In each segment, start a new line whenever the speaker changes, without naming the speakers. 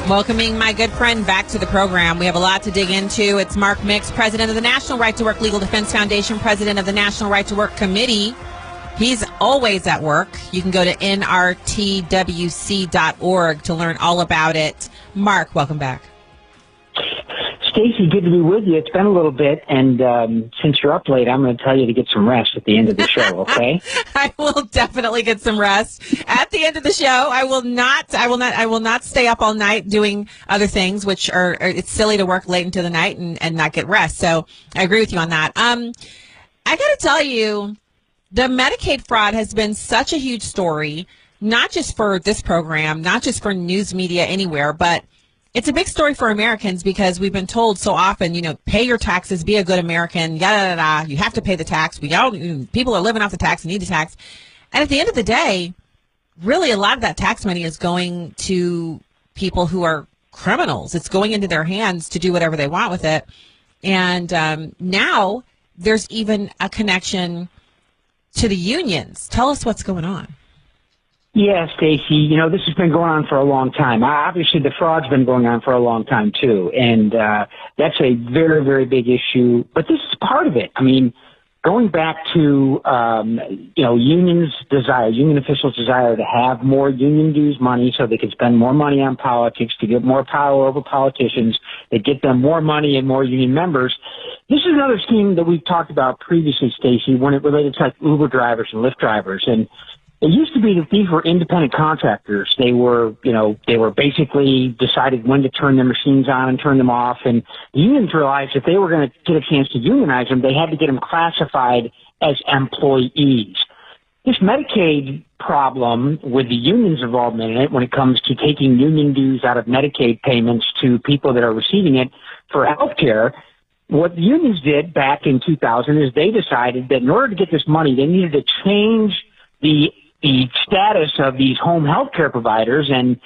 Welcoming my good friend back to the program. We have a lot to dig into. It's Mark Mix, president of the National Right to Work Legal Defense Foundation, president of the National Right to Work Committee. He's always at work. You can go to nrtwc.org to learn all about it. Mark, welcome back.
Stacy, good to be with you. It's been a little bit, and since you're up late, I'm going to tell you to get some rest at the end of the show, okay?
I will definitely get some rest at the end of the show. I will not stay up all night doing other things, which are, it's silly to work late into the night and not get rest. So I agree with you on that. I got to tell you, the Medicaid fraud has been such a huge story, not just for this program, not just for news media anywhere, but it's a big story for Americans because we've been told so often, pay your taxes, be a good American, yada, yada, yada. You have to pay the tax. People are living off the tax and need the tax. And at the end of the day, really a lot of that tax money is going to people who are criminals. It's going into their hands to do whatever they want with it. And now there's even a connection to the unions. Tell us what's going on.
Yeah, Stacy, this has been going on for a long time. Obviously, the fraud's been going on for a long time, too. And that's a very, very big issue. But this is part of it. I mean, going back to, union officials' desire to have more union dues money so they could spend more money on politics, to get more power over politicians, that get them more money and more union members. This is another scheme that we've talked about previously, Stacy, when it related to like Uber drivers and Lyft drivers. And it used to be that these were independent contractors. They were basically decided when to turn their machines on and turn them off. And the unions realized if they were going to get a chance to unionize them, they had to get them classified as employees. This Medicaid problem with the unions' involvement in it when it comes to taking union dues out of Medicaid payments to people that are receiving it for health care, what the unions did back in 2000 is they decided that in order to get this money, they needed to change the status of these home health care providers and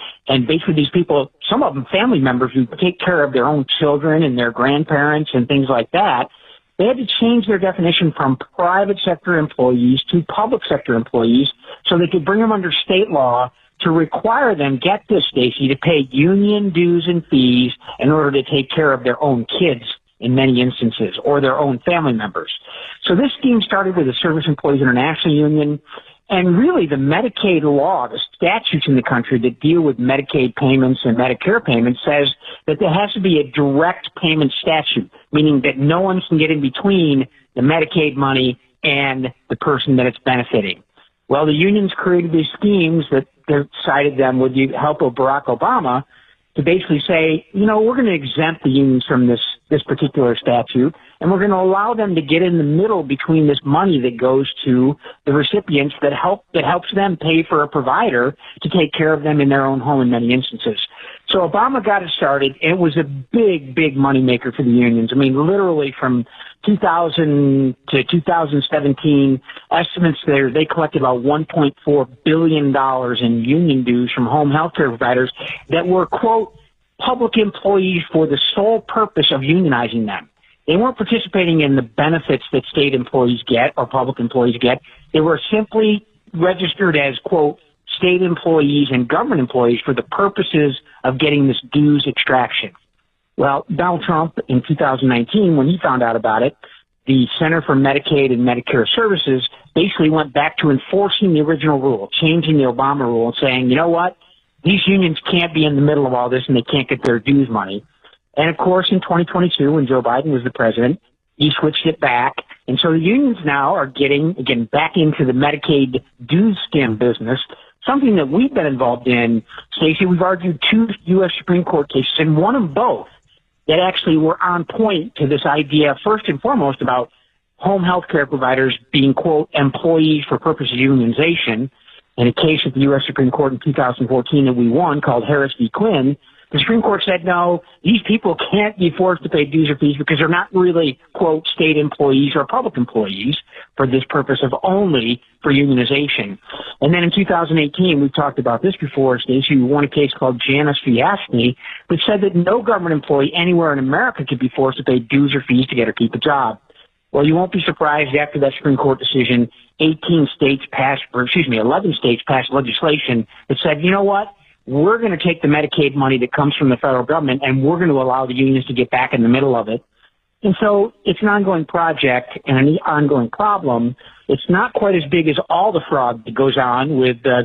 basically these people, some of them family members who take care of their own children and their grandparents and things like that. They had to change their definition from private sector employees to public sector employees so they could bring them under state law to require them, get this, Stacy, to pay union dues and fees in order to take care of their own kids in many instances or their own family members. So this scheme started with the Service Employees International Union. And really, the Medicaid law, the statutes in the country that deal with Medicaid payments and Medicare payments says that there has to be a direct payment statute, meaning that no one can get in between the Medicaid money and the person that it's benefiting. Well, the unions created these schemes that decided them with the help of Barack Obama to basically say, we're going to exempt the unions from this particular statute, and we're going to allow them to get in the middle between this money that goes to the recipients that helps them pay for a provider to take care of them in their own home in many instances. So Obama got it started. It was a big, big moneymaker for the unions. I mean, literally from 2000 to 2017, estimates there, they collected about $1.4 billion in union dues from home health care providers that were, quote, public employees for the sole purpose of unionizing them. They weren't participating in the benefits that state employees get or public employees get. They were simply registered as, quote, state employees and government employees for the purposes of getting this dues extraction. Well, Donald Trump in 2019, when he found out about it, the Center for Medicaid and Medicare Services basically went back to enforcing the original rule, changing the Obama rule and saying, you know what, these unions can't be in the middle of all this and they can't get their dues money. And, of course, in 2022, when Joe Biden was the president, he switched it back. And so the unions now are getting, again, back into the Medicaid dues skim business, something that we've been involved in. Stacey, we've argued 2 U.S. Supreme Court cases, and won them both, that actually were on point to this idea, first and foremost, about home health care providers being, quote, employees for purpose of unionization. In a case at the U.S. Supreme Court in 2014 that we won called Harris v. Quinn, the Supreme Court said, no, these people can't be forced to pay dues or fees because they're not really, quote, state employees or public employees for this purpose of only for unionization. And then in 2018, we've talked about this before, Stacey, we won a case called Janus v. Ashney, which said that no government employee anywhere in America could be forced to pay dues or fees to get or keep a job. Well, you won't be surprised after that Supreme Court decision, 11 states passed legislation that said, you know what? we're going to take the Medicaid money that comes from the federal government and we're going to allow the unions to get back in the middle of it. And so it's an ongoing project and an ongoing problem. It's not quite as big as all the fraud that goes on with the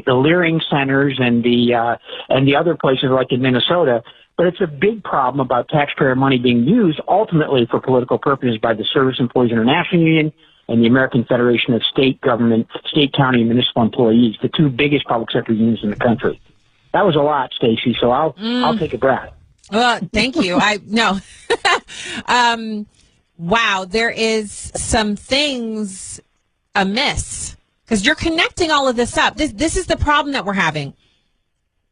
Leering centers and the other places like in Minnesota. But it's a big problem about taxpayer money being used ultimately for political purposes by the Service Employees International Union and the American Federation of State Government, State, County, and Municipal Employees, the two biggest public sector unions in the country. That was a lot, Stacy. So I'll take a breath.
Well, thank you. Wow, there is some things amiss because you're connecting all of this up. This is the problem that we're having.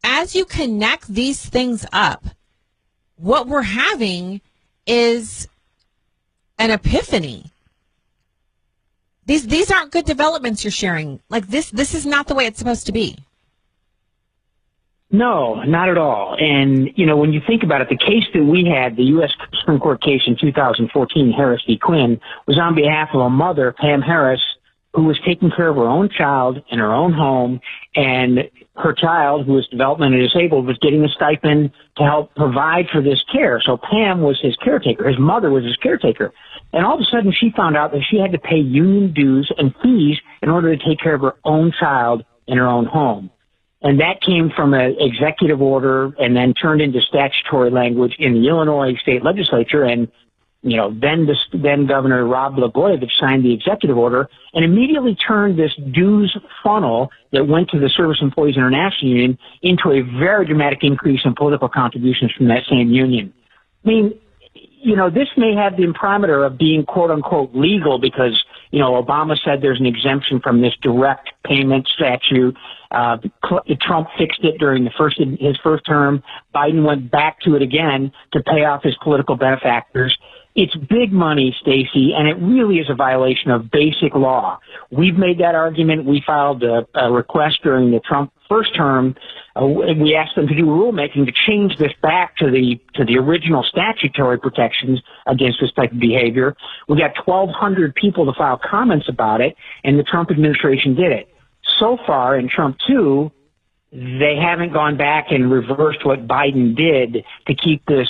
As you connect these things up, what we're having is an epiphany. These aren't good developments you're sharing. Like this is not the way it's supposed to be.
No, not at all. And, when you think about it, the case that we had, the U.S. Supreme Court case in 2014, Harris v. Quinn, was on behalf of a mother, Pam Harris, who was taking care of her own child in her own home, and her child, who was developmentally disabled, was getting a stipend to help provide for this care. So Pam was his caretaker. His mother was his caretaker. And all of a sudden, she found out that she had to pay union dues and fees in order to take care of her own child in her own home. And that came from an executive order and then turned into statutory language in the Illinois state legislature. And, then Governor Rob Blagojevich signed the executive order and immediately turned this dues funnel that went to the Service Employees International Union into a very dramatic increase in political contributions from that same union. I mean, this may have the imprimatur of being quote unquote legal because, Obama said there's an exemption from this direct payment statute. Trump fixed it during his first term. Biden went back to it again to pay off his political benefactors. It's big money, Stacy, and it really is a violation of basic law. We've made that argument. We filed a request during the Trump first term. We asked them to do rulemaking to change this back to the original statutory protections against this type of behavior. We got 1,200 people to file comments about it, and the Trump administration did it. So far, in Trump 2, they haven't gone back and reversed what Biden did to keep this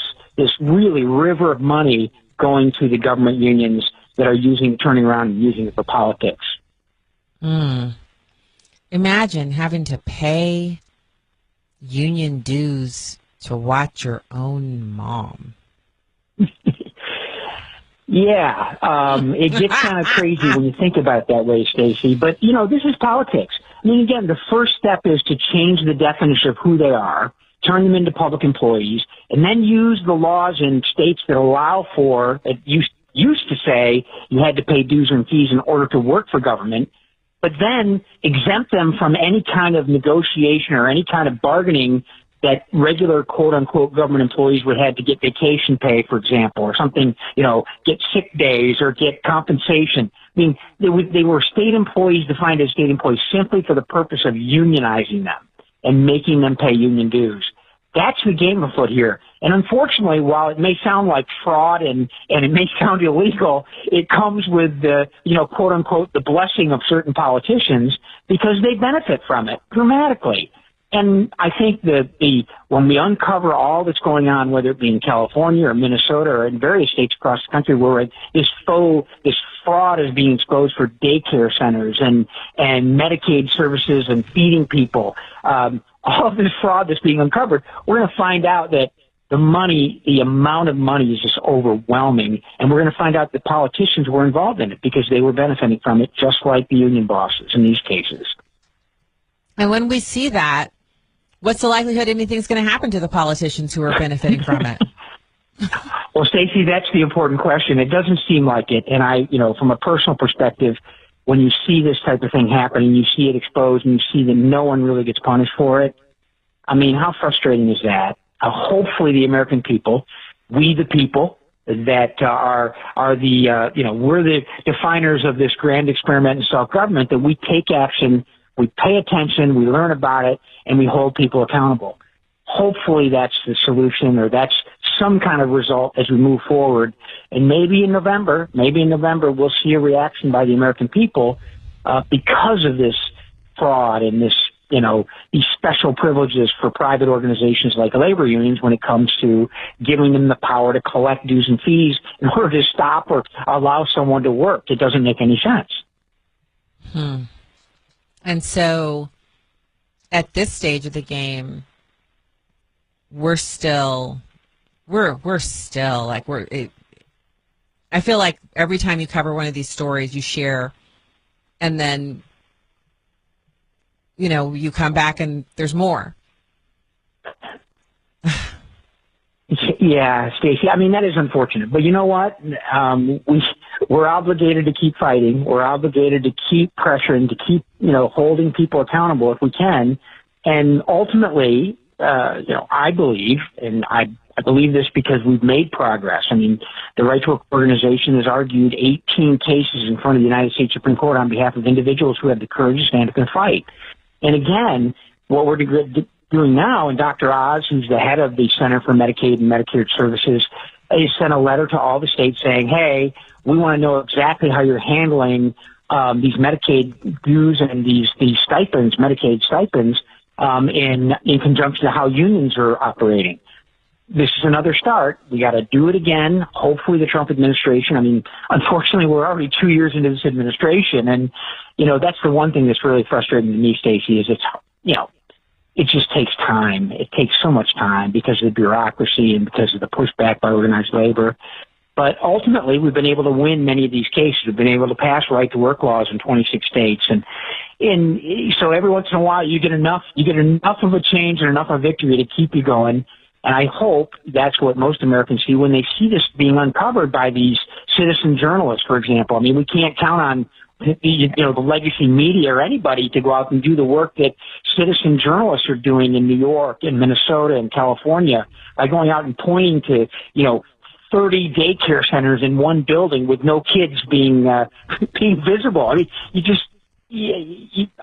really river of money going to the government unions that are turning around and using it for politics.
Imagine having to pay union dues to watch your own mom.
Yeah, it gets kind of crazy when you think about it that way, Stacy. But, this is politics. I mean, again, the first step is to change the definition of who they are, turn them into public employees, and then use the laws in states that allow for, it used to say you had to pay dues and fees in order to work for government, but then exempt them from any kind of negotiation or any kind of bargaining that regular quote-unquote government employees would have to get vacation pay, for example, or something, get sick days or get compensation. I mean, they were state employees defined as state employees simply for the purpose of unionizing them and making them pay union dues. That's the game afoot here. And unfortunately, while it may sound like fraud and it may sound illegal, it comes with the, quote unquote, the blessing of certain politicians because they benefit from it dramatically. And I think that when we uncover all that's going on, whether it be in California or Minnesota or in various states across the country where this fraud is being exposed for daycare centers and Medicaid services and feeding people, all of this fraud that's being uncovered, we're going to find out that the amount of money is just overwhelming. And we're going to find out that politicians were involved in it because they were benefiting from it, just like the union bosses in these cases.
And when we see that, what's the likelihood anything's going to happen to the politicians who are benefiting from it?
Well, Stacy, that's the important question. It doesn't seem like it. And from a personal perspective, when you see this type of thing happen and you see it exposed and you see that no one really gets punished for it, I mean, how frustrating is that? Hopefully the American people, we the people that are the, we're the definers of this grand experiment in self-government, that we take action, we pay attention, we learn about it, and we hold people accountable. Hopefully that's the solution, or that's some kind of result as we move forward. And maybe in November, we'll see a reaction by the American people because of this fraud and this these special privileges for private organizations like labor unions when it comes to giving them the power to collect dues and fees in order to stop or allow someone to work. It doesn't make any sense.
And so at this stage of the game, we're still like I feel like every time you cover one of these stories, you share, and then, you come back and there's more.
Yeah, Stacy. I mean, that is unfortunate. But you know what? We're obligated to keep fighting. We're obligated to keep pressuring, to keep, holding people accountable if we can. And ultimately, I believe, and I believe this because we've made progress. I mean, the Right to Work organization has argued 18 cases in front of the United States Supreme Court on behalf of individuals who have the courage to stand up and fight. And again, what we're doing now, and Dr. Oz, who's the head of the Center for Medicaid and Medicare Services, has sent a letter to all the states saying, hey, we want to know exactly how you're handling these Medicaid dues and these stipends, Medicaid stipends, in conjunction to how unions are operating. This is another start. We got to do it again. Hopefully the Trump administration, I mean, unfortunately, we're already 2 years into this administration. And, that's the one thing that's really frustrating to me, Stacey, is it just takes time. It takes so much time because of the bureaucracy and because of the pushback by organized labor. But ultimately, we've been able to win many of these cases. We've been able to pass right-to-work laws in 26 states. And so every once in a while, you get enough of a change and enough of a victory to keep you going. And I hope that's what most Americans see when they see this being uncovered by these citizen journalists, for example. I mean, we can't count on the legacy media or anybody to go out and do the work that citizen journalists are doing in New York and Minnesota and California by going out and pointing to, 30 daycare centers in one building with no kids being visible.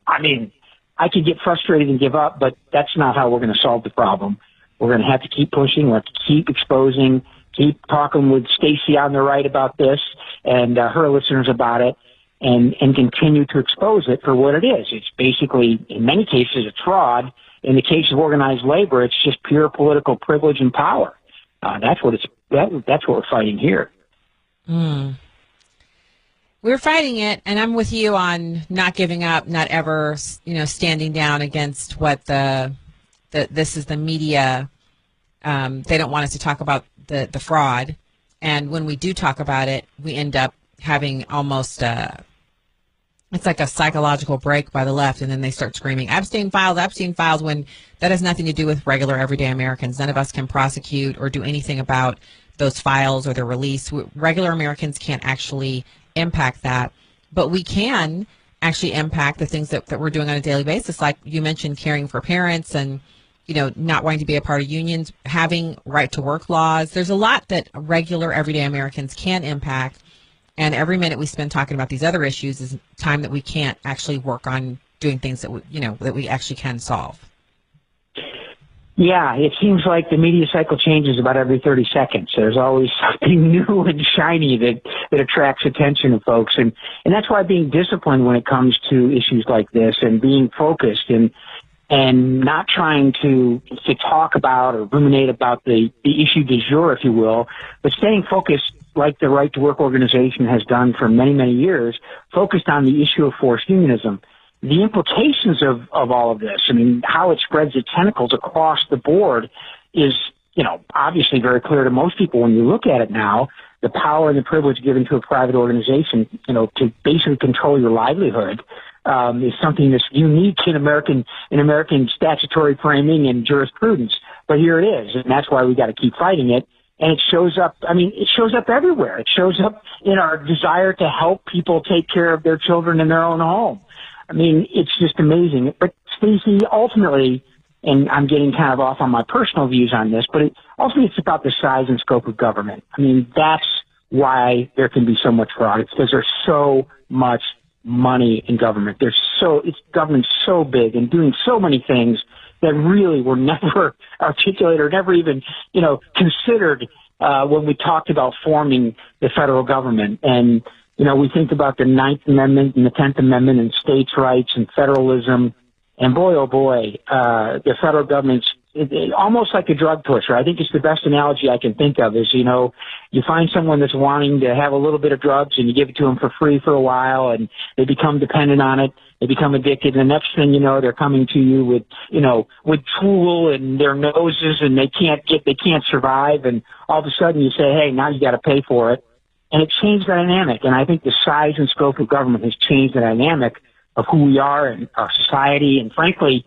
I mean, I could get frustrated and give up, but that's not how we're going to solve the problem. We're going to have to keep pushing. We have to keep exposing, keep talking with Stacy on the right about this and her listeners about it, and continue to expose it for what it is. It's basically, in many cases, it's fraud. In the case of organized labor, it's just pure political privilege and power. That's what we're fighting here.
We're fighting it, and I'm with you on not giving up, not ever, standing down against what this is the media. They don't want us to talk about the fraud. And when we do talk about it, we end up having almost it's like a psychological break by the left. And then they start screaming, Epstein files, when that has nothing to do with regular everyday Americans. None of us can prosecute or do anything about those files or their release. Regular Americans can't actually impact that. But we can actually impact the things that we're doing on a daily basis. Like you mentioned, caring for parents and, not wanting to be a part of unions, having right to work laws. There's a lot that regular everyday Americans can impact. And every minute we spend talking about these other issues is time that we can't actually work on doing things that we actually can solve.
Yeah, it seems like the media cycle changes about every 30 seconds. There's always something new and shiny that attracts attention of folks. And that's why being disciplined when it comes to issues like this and being focused and not trying to talk about or ruminate about the issue du jour, if you will, but staying focused like the Right to Work organization has done for many, many years, focused on the issue of forced unionism. The implications of all of this, I mean, how it spreads its tentacles across the board is, obviously very clear to most people when you look at it now. The power and the privilege given to a private organization, to basically control your livelihood, is something that's unique in American statutory framing and jurisprudence. But here it is, and that's why we got to keep fighting it. And it shows up, it shows up everywhere. It shows up in our desire to help people take care of their children in their own home. It's just amazing. But Stacey, ultimately, and I'm getting kind of off on my personal views on this, but ultimately it's about the size and scope of government. That's why there can be so much fraud. It's because there's so much money in government. Government's so big and doing so many things that really were never articulated or never even, considered when we talked about forming the federal government. And, we think about the Ninth Amendment and the 10th Amendment and states' rights and federalism And boy, oh boy, the federal government's almost like a drug pusher. I think it's the best analogy I can think of is, you find someone that's wanting to have a little bit of drugs and you give it to them for free for a while and they become dependent on it. They become addicted. And the next thing you know, they're coming to you with drool in their noses and they can't survive. And all of a sudden you say, hey, now you got to pay for it. And it changed the dynamic. And I think the size and scope of government has changed the dynamic of who we are and our society. And frankly,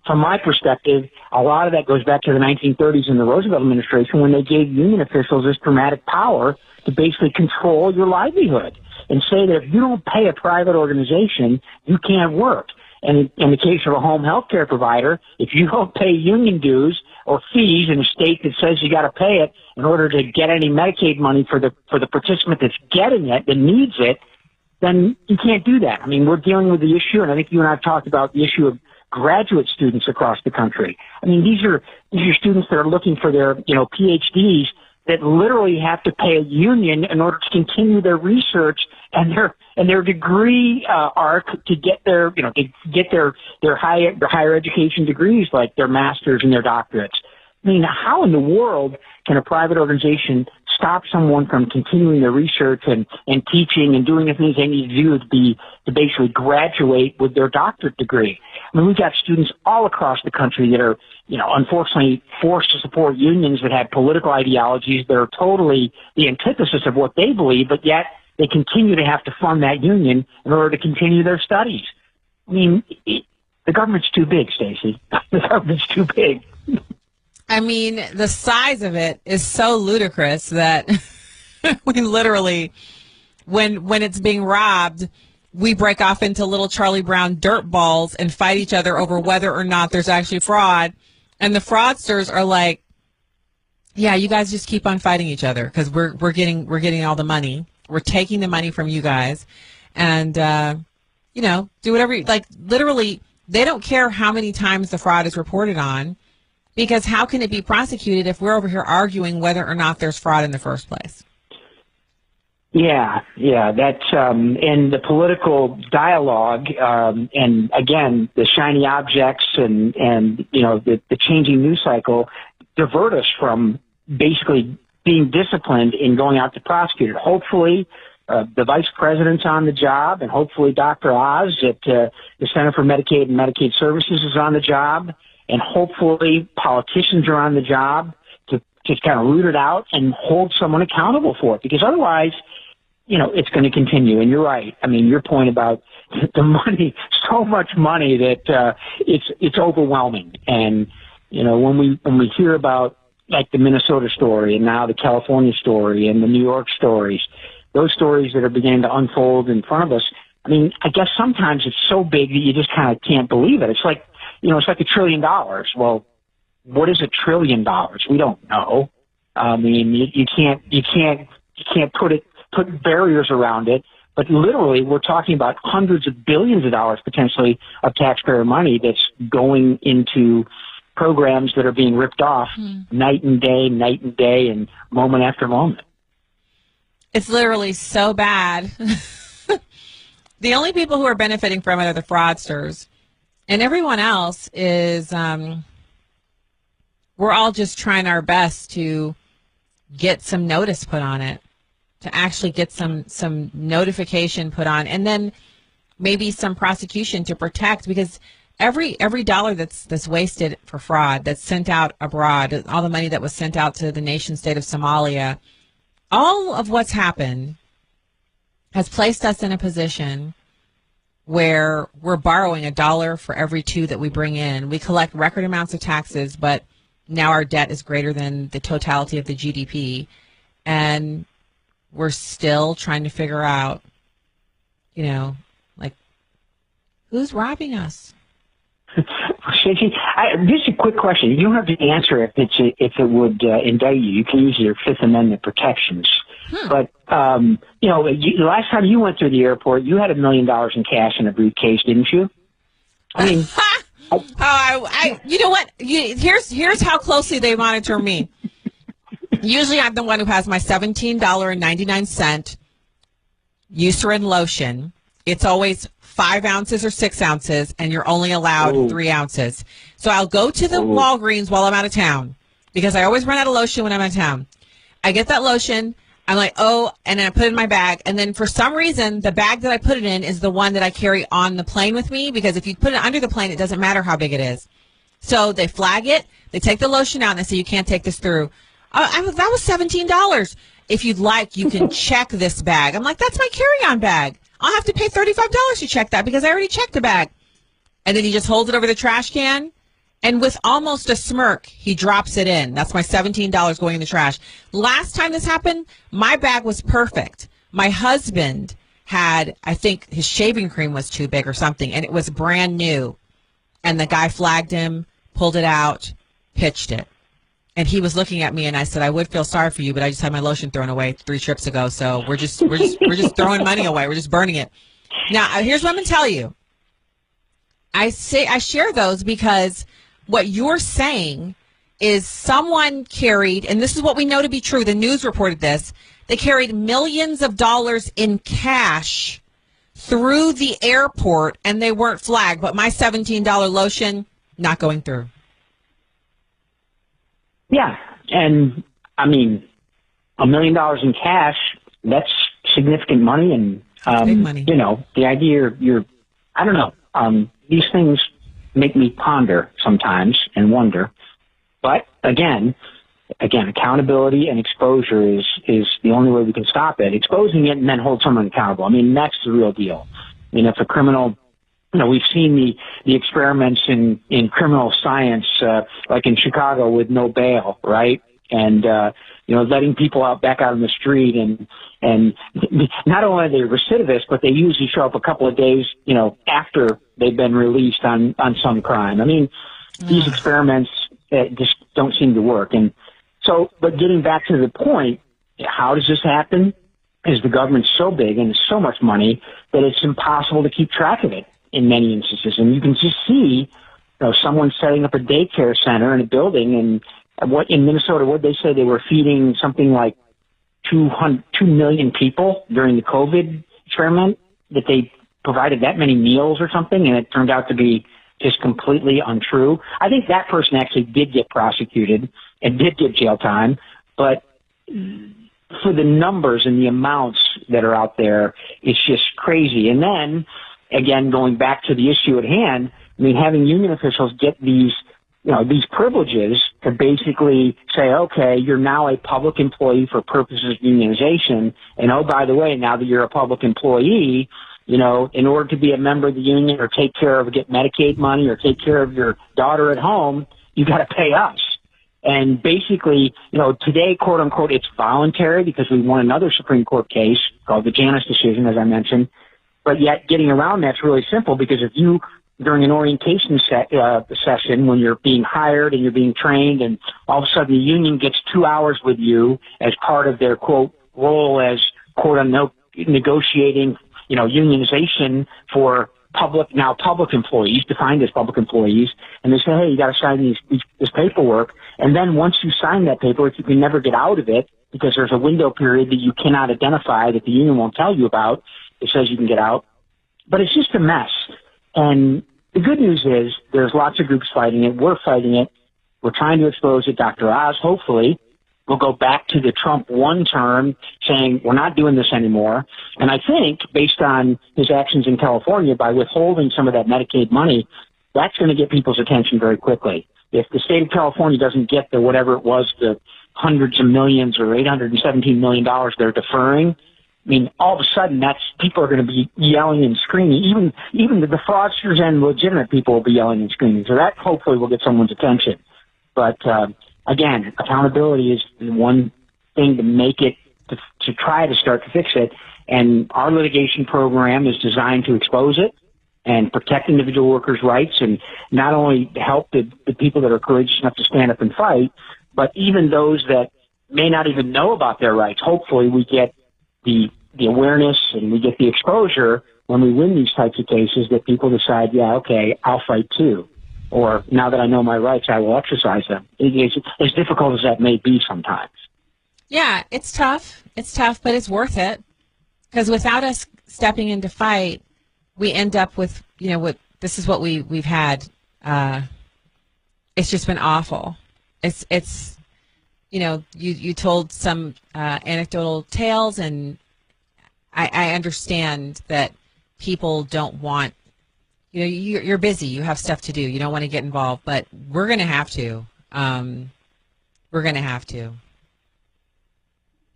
from my perspective, a lot of that goes back to the 1930s and the Roosevelt administration when they gave union officials this dramatic power to basically control your livelihood and say that if you don't pay a private organization, you can't work. And in the case of a home health care provider, if you don't pay union dues or fees in a state that says you got to pay it in order to get any Medicaid money for the participant that's getting it, that needs it, then you can't do that. I mean, we're dealing with the issue, and I think you and I have talked about the issue of graduate students across the country. I mean, these are students that are looking for their, PhDs that literally have to pay a union in order to continue their research and their degree arc to get their, their higher education degrees like their masters and their doctorates. I mean, how in the world can a private organization stop someone from continuing their research and teaching and doing the things they need to do to basically graduate with their doctorate degree? I mean, we've got students all across the country that are, unfortunately forced to support unions that have political ideologies that are totally the antithesis of what they believe, but yet they continue to have to fund that union in order to continue their studies. I mean, the government's too big, Stacy. The government's too big.
I mean, the size of it is so ludicrous that we literally, when it's being robbed, we break off into little Charlie Brown dirt balls and fight each other over whether or not there's actually fraud. And the fraudsters are like, yeah, you guys just keep on fighting each other because we're getting all the money. We're taking the money from you guys, and do whatever. Like literally, they don't care how many times the fraud is reported on. Because how can it be prosecuted if we're over here arguing whether or not there's fraud in the first place?
Yeah, that's in the political dialogue, and again, the shiny objects and the changing news cycle divert us from basically being disciplined in going out to prosecute it. Hopefully, the vice president's on the job, and hopefully Dr. Oz at the Center for Medicaid and Medicaid Services is on the job. And hopefully politicians are on the job to just kind of root it out and hold someone accountable for it. Because otherwise, it's going to continue. And you're right. I mean, your point about the money, so much money that it's overwhelming. And, when we hear about like the Minnesota story and now the California story and the New York stories, those stories that are beginning to unfold in front of us, I mean, I guess sometimes it's so big that you just kind of can't believe it. It's like, it's like $1 trillion. Well, what is $1 trillion? We don't know. I mean, you can't put barriers around it. But literally, we're talking about hundreds of billions of dollars potentially of taxpayer money that's going into programs that are being ripped off night and day, and moment after moment.
It's literally so bad. The only people who are benefiting from it are the fraudsters. And everyone else is, we're all just trying our best to get some notice put on it, to actually get some notification put on, and then maybe some prosecution to protect, because every dollar that's wasted for fraud, that's sent out abroad, all the money that was sent out to the nation state of Somalia, all of what's happened has placed us in a position where we're borrowing $1 for every 2 that we bring in. We collect record amounts of taxes, but now our debt is greater than the totality of the GDP. And we're still trying to figure out, who's robbing us?
Stacey, just a quick question. You don't have to answer if it would indict you. You can use your Fifth Amendment protections. But, the last time you went through the airport, you had $1 million in cash in a briefcase, didn't you? I mean,
you know what? Here's how closely they monitor me. Usually I'm the one who has my $17.99 Eucerin lotion. It's always 5 ounces or 6 ounces, and you're only allowed 3 ounces. So I'll go to the Walgreens while I'm out of town because I always run out of lotion when I'm out of town. I get that lotion. I'm like, oh, and then I put it in my bag. And then for some reason, the bag that I put it in is the one that I carry on the plane with me because if you put it under the plane, it doesn't matter how big it is. So they flag it. They take the lotion out and they say, you can't take this through. That was $17. If you'd like, you can check this bag. I'm like, that's my carry-on bag. I'll have to pay $35 to check that because I already checked the bag. And then he just holds it over the trash can. And with almost a smirk, he drops it in. That's my $17 going in the trash. Last time this happened, my bag was perfect. My husband had, I think his shaving cream was too big or something, and it was brand new. And the guy flagged him, pulled it out, pitched it. And he was looking at me, and I said, I would feel sorry for you, but I just had my lotion thrown away 3 trips ago, so we're just throwing money away. We're just burning it. Now, here's what I'm going to tell you. I share those because what you're saying is someone carried, and this is what we know to be true, the news reported this, they carried millions of dollars in cash through the airport, and they weren't flagged. But my $17 lotion, not going through.
Yeah, and I mean, $1 million in cash, that's significant money, and
big money.
You know, the idea you're I don't know, these things make me ponder sometimes and wonder. But again, accountability and exposure is the only way we can stop it. Exposing it and then hold someone accountable. I mean, that's the real deal. I mean, if a criminal, you know, we've seen the experiments in criminal science, like in Chicago with no bail, right? And, you know, letting people back out on the street and not only are they recidivists, but they usually show up a couple of days, you know, after they've been released on some crime. I mean, these experiments just don't seem to work. And so, but getting back to the point, how does this happen? Is the government's so big and there's so much money that it's impossible to keep track of it in many instances. And you can just see, you know, someone setting up a daycare center in a building, and what in Minnesota, what they say they were feeding something like 2 million people during the COVID experiment, that they provided that many meals or something, and it turned out to be just completely untrue. I think that person actually did get prosecuted and did get jail time, but for the numbers and the amounts that are out there, it's just crazy. And then, again, going back to the issue at hand, I mean, having union officials get these, you know, these privileges to basically say, okay, you're now a public employee for purposes of unionization, and oh, by the way, now that you're a public employee, you know, in order to be a member of the union or take care of, get Medicaid money or take care of your daughter at home, you got to pay us. And basically, you know, today, quote unquote, it's voluntary because we won another Supreme Court case called the Janus decision, as I mentioned. But yet getting around that's really simple, because if you, during an orientation session, when you're being hired and you're being trained, and all of a sudden the union gets 2 hours with you as part of their, quote, role as, quote unquote, negotiating, you know, unionization for public employees, defined as public employees, and they say, hey, you got to sign this paperwork. And then once you sign that paperwork, you can never get out of it because there's a window period that you cannot identify, that the union won't tell you about. It says you can get out. But it's just a mess. And the good news is there's lots of groups fighting it. We're fighting it. We're trying to expose it. Dr. Oz, hopefully, will go back to the Trump one term saying we're not doing this anymore. And I think, based on his actions in California, by withholding some of that Medicaid money, that's going to get people's attention very quickly. If the state of California doesn't get the whatever it was, the hundreds of millions or $817 million they're deferring, I mean, all of a sudden, people are going to be yelling and screaming. Even the fraudsters and legitimate people will be yelling and screaming. So that hopefully will get someone's attention. But again, accountability is the one thing to make it, to try to start to fix it. And our litigation program is designed to expose it and protect individual workers' rights, and not only help the people that are courageous enough to stand up and fight, but even those that may not even know about their rights. Hopefully we get the awareness and we get the exposure when we win these types of cases, that people decide, yeah, okay, I'll fight too. Or now that I know my rights, I will exercise them. It's as difficult as that may be sometimes.
Yeah, it's tough. It's tough, but it's worth it. Because without us stepping in to fight, we end up with, what this is what we've had. It's just been awful. It's you told some anecdotal tales, and I understand that people don't want, you're busy, you have stuff to do, you don't want to get involved, but we're going to have to. We're going to have to.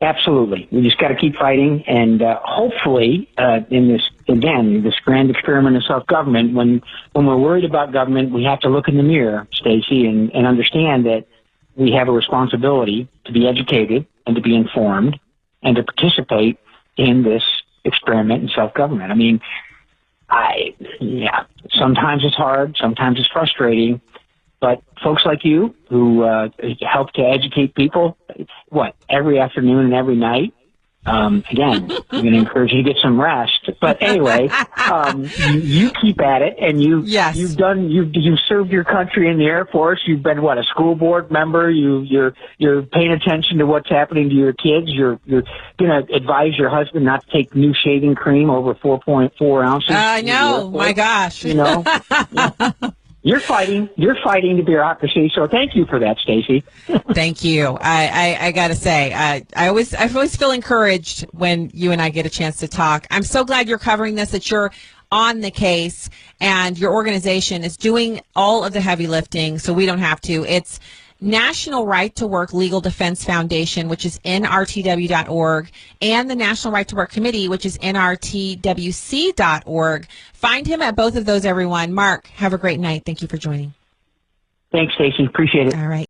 Absolutely. We just got to keep fighting, and hopefully, in this grand experiment of self-government, when we're worried about government, we have to look in the mirror, Stacy, and understand that we have a responsibility to be educated and to be informed and to participate in this experiment in self-government. I mean, sometimes it's hard, sometimes it's frustrating, but folks like you who help to educate people, every afternoon and every night. Again, I'm going to encourage you to get some rest. But anyway, you keep at it, and you've served your country in the Air Force. You've been a school board member. You're paying attention to what's happening to your kids. You're going to advise your husband not to take new shaving cream over 4.4 ounces.
I know. My gosh.
Yeah. You're fighting the bureaucracy, so thank you for that, Stacy.
Thank you. I got to say, I always feel encouraged when you and I get a chance to talk. I'm so glad you're covering this, that you're on the case, and your organization is doing all of the heavy lifting, so we don't have to. It's National Right to Work Legal Defense Foundation, which is nrtw.org, and the National Right to Work Committee, which is nrtwc.org. Find him at both of those, everyone. Mark, have a great night. Thank you for joining.
Thanks, Stacy. Appreciate it.
All right.